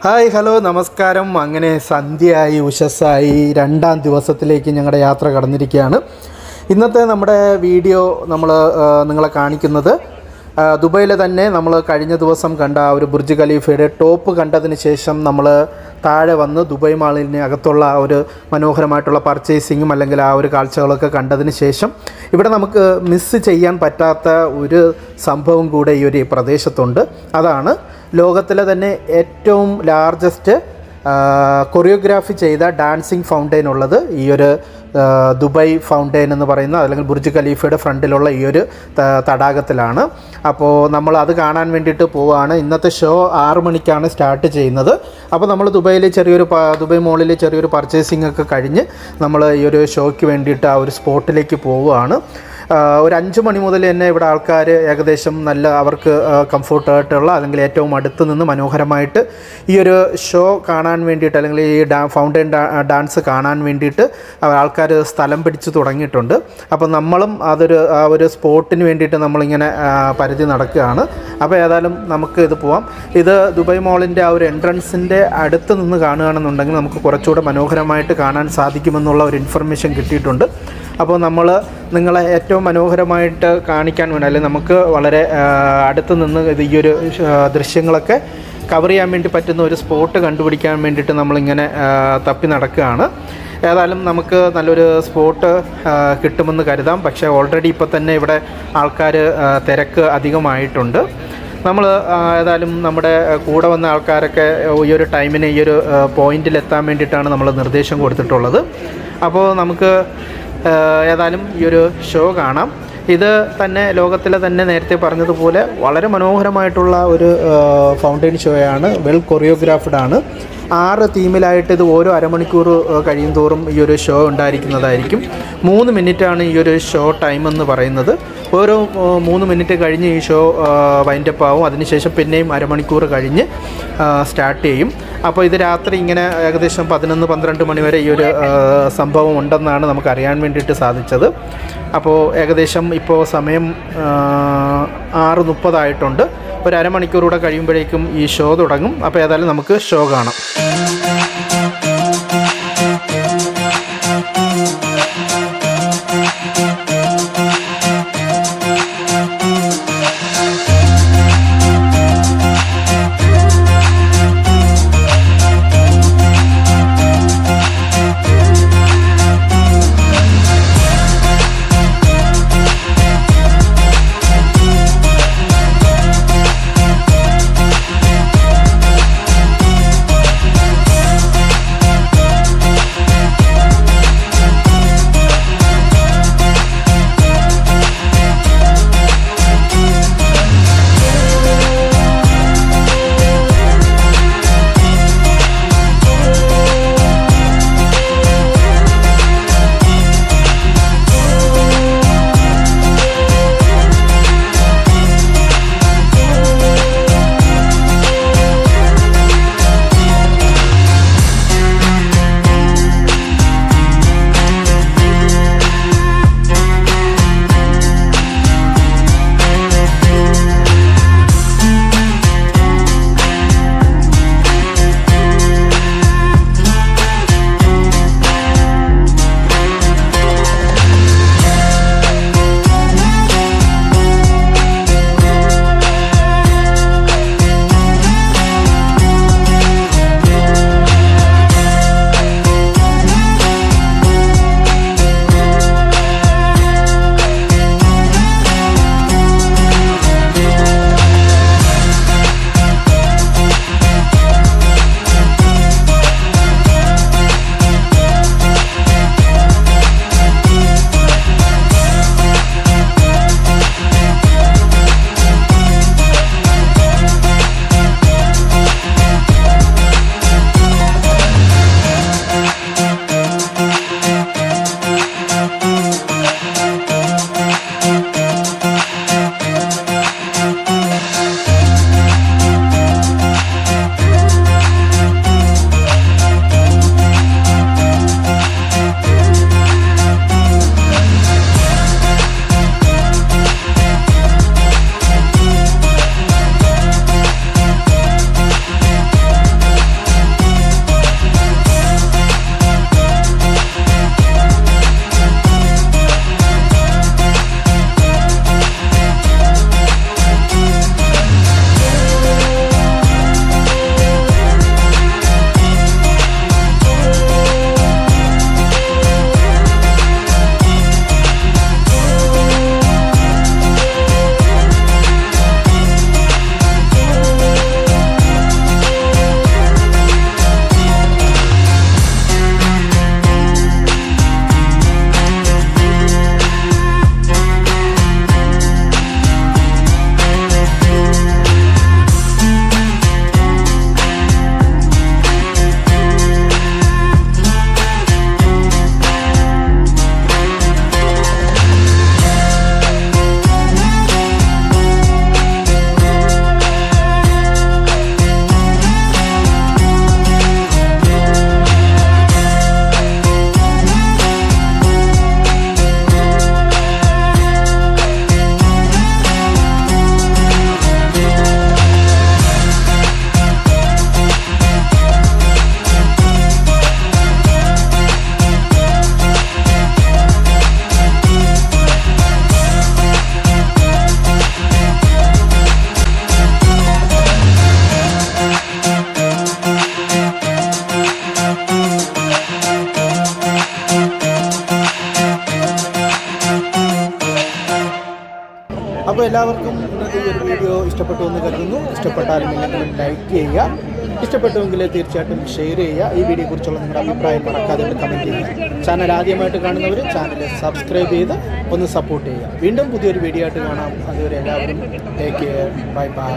Hi hello നമസ്കാരം. അങ്ങനെ സന്ധ്യയായി ഉഷസ്സായി രണ്ടാം ദിവസത്തിലേക്ക് ഞങ്ങളുടെ യാത്ര കടന്നിരിക്കുകയാണ്. ഇന്നത്തെ നമ്മുടെ വീഡിയോ നിങ്ങളെ കാണിക്കുന്നത് ദുബൈയിലെ തന്നെ നമ്മൾ കഴിഞ്ഞ ദിവസം കണ്ട ആ ഒരു ബുർജ് ഖലീഫയുടെ ടോപ്പ് കണ്ടതിന് ശേഷം നമ്മൾ താഴെ വന്ന് ദുബായ് മാളിന് അകത്തുള്ള ആ ഒരു മനോഹരമായിട്ടുള്ള പർച്ചേസിങ്ങും അല്ലെങ്കിൽ ആ ഒരു കാഴ്ചകളൊക്കെ കണ്ടതിന് ശേഷം ഇവിടെ നമുക്ക് മിസ് ചെയ്യാൻ പറ്റാത്ത ഒരു സംഭവം കൂടെ ഈ ഒരു പ്രദേശത്തുണ്ട്. അതാണ് ലോകത്തിലെ തന്നെ ഏറ്റവും ലാർജസ്റ്റ് കൊറിയോഗ്രാഫി ചെയ്ത ഡാൻസിങ് ഫൗണ്ടെയിൻ ഉള്ളത് ഈ ഒരു ദുബായ് ഫൗണ്ടെയിൻ എന്ന് പറയുന്ന അല്ലെങ്കിൽ ബുർജ് ഖലീഫയുടെ ഫ്രണ്ടിലുള്ള ഈ ഒരു തടാകത്തിലാണ്. അപ്പോൾ നമ്മൾ അത് കാണാൻ വേണ്ടിയിട്ട് പോവുകയാണ്. ഇന്നത്തെ ഷോ 6 മണിക്കാണ് സ്റ്റാർട്ട് ചെയ്യുന്നത്. അപ്പോൾ നമ്മൾ ദുബായ് മോളിൽ ചെറിയൊരു പർച്ചേസിംഗ് ഒക്കെ കഴിഞ്ഞ് നമ്മൾ ഈ ഒരു ഷോയ്ക്ക് വേണ്ടിയിട്ട് ആ ഒരു സ്പോട്ടിലേക്ക് പോവുകയാണ്. ഒരു 5 മണി മുതൽ തന്നെ ഇവിടെ ആൾക്കാർ ഏകദേശം നല്ല അവർക്ക് കംഫർട്ടായിട്ടുള്ള അല്ലെങ്കിൽ ഏറ്റവും അടുത്ത് നിന്ന് മനോഹരമായിട്ട് ഈ ഒരു ഷോ കാണാൻ വേണ്ടിയിട്ട് അല്ലെങ്കിൽ ഈ ഫൗണ്ടെയിൻ ഡാൻസ് കാണാൻ വേണ്ടിയിട്ട് ആൾക്കാർ സ്ഥലം പിടിച്ച് തുടങ്ങിയിട്ടുണ്ട്. അപ്പോൾ നമ്മളും ആ ഒരു സ്പോട്ടിന് വേണ്ടിയിട്ട് നമ്മളിങ്ങനെ പരിധി നടക്കുകയാണ്. അപ്പോൾ ഏതായാലും നമുക്ക് ഇത് പോവാം. ഇത് ദുബായ് മോളിൻ്റെ ആ ഒരു എൻട്രൻസിൻ്റെ അടുത്ത് നിന്ന് കാണുകയാണെന്നുണ്ടെങ്കിൽ നമുക്ക് കുറച്ചുകൂടെ മനോഹരമായിട്ട് കാണാൻ സാധിക്കുമെന്നുള്ള ഒരു ഇൻഫർമേഷൻ കിട്ടിയിട്ടുണ്ട്. അപ്പോൾ നമ്മൾ നിങ്ങളെ ഏറ്റവും മനോഹരമായിട്ട് കാണിക്കാൻ വേണ്ടി അല്ലെങ്കിൽ നമുക്ക് വളരെ അടുത്ത് നിന്ന് ഈ ഒരു ദൃശ്യങ്ങളൊക്കെ കവർ ചെയ്യാൻ വേണ്ടി പറ്റുന്ന ഒരു സ്പോട്ട് കണ്ടുപിടിക്കാൻ വേണ്ടിയിട്ട് നമ്മളിങ്ങനെ തപ്പി നടക്കുകയാണ്. ഏതായാലും നമുക്ക് നല്ലൊരു സ്പോട്ട് കിട്ടുമെന്ന് കരുതാം. പക്ഷേ ഓൾറെഡി ഇപ്പോൾ തന്നെ ഇവിടെ ആൾക്കാർ തിരക്ക് അധികമായിട്ടുണ്ട്. നമ്മൾ ഏതായാലും നമ്മുടെ കൂടെ വന്ന ആൾക്കാരൊക്കെ ഈ ഒരു ടൈമിന് ഈ ഒരു പോയിന്റിലെത്താൻ വേണ്ടിയിട്ടാണ് നമ്മൾ നിർദ്ദേശം കൊടുത്തിട്ടുള്ളത്. അപ്പോൾ നമുക്ക് ഏതായാലും ഈ ഒരു ഷോ കാണാം. ഇത് തന്നെ ലോകത്തിലെ തന്നെ നേരത്തെ പറഞ്ഞതുപോലെ വളരെ മനോഹരമായിട്ടുള്ള ഒരു ഫൗണ്ടെയിൻ ഷോയാണ്. വെൽ കൊറിയോഗ്രാഫ്ഡ് ആണ്. 6 തീമിലായിട്ട് ഇത് ഓരോ അരമണിക്കൂർ കഴിയും തോറും ഈ ഒരു ഷോ ഉണ്ടായിരിക്കുന്നതായിരിക്കും. 3 മിനിറ്റാണ് ഈ ഒരു ഷോ ടൈം എന്ന് പറയുന്നത്. ഓരോ 3 മിനിറ്റ് കഴിഞ്ഞ് ഈ ഷോ വൈൻഡപ്പ് ആവും. അതിനുശേഷം പിന്നെയും അരമണിക്കൂർ കഴിഞ്ഞ് സ്റ്റാർട്ട് ചെയ്യും. അപ്പോൾ ഇത് രാത്രി ഇങ്ങനെ ഏകദേശം 11-12 മണി വരെ ഈ ഒരു സംഭവം ഉണ്ടെന്നാണ് നമുക്ക് അറിയാൻ വേണ്ടിയിട്ട് സാധിച്ചത്. അപ്പോൾ ഏകദേശം ഇപ്പോൾ സമയം 6:30 ആയിട്ടുണ്ട്. ഒരു അരമണിക്കൂർ കൂടെ കഴിയുമ്പോഴേക്കും ഈ ഷോ തുടങ്ങും. അപ്പോൾ ഏതായാലും നമുക്ക് ഷോ കാണാം. എല്ലാവർക്കും ഇന്നത്തെ ഈ ഒരു വീഡിയോ ഇഷ്ടപ്പെട്ടു എന്ന് കരുതുന്നു. ഇഷ്ടപ്പെട്ടാലും ഇല്ലെങ്കിലും ലൈക്ക് ചെയ്യുക, ഇഷ്ടപ്പെട്ടുവെങ്കിൽ തീർച്ചയായിട്ടും ഷെയർ ചെയ്യുക. ഈ വീഡിയോയെക്കുറിച്ചുള്ള നിങ്ങളുടെ അഭിപ്രായം മറക്കാതെ കമൻറ്റ് ചെയ്യുക. ചാനൽ ആദ്യമായിട്ട് കാണുന്നവർ ചാനൽ സബ്സ്ക്രൈബ് ചെയ്ത് ഒന്ന് സപ്പോർട്ട് ചെയ്യുക. വീണ്ടും പുതിയൊരു വീഡിയോ ആയിട്ട് കാണാം. അതുവരെ എല്ലാവരും ടേക്ക് കെയർ. Bye bye.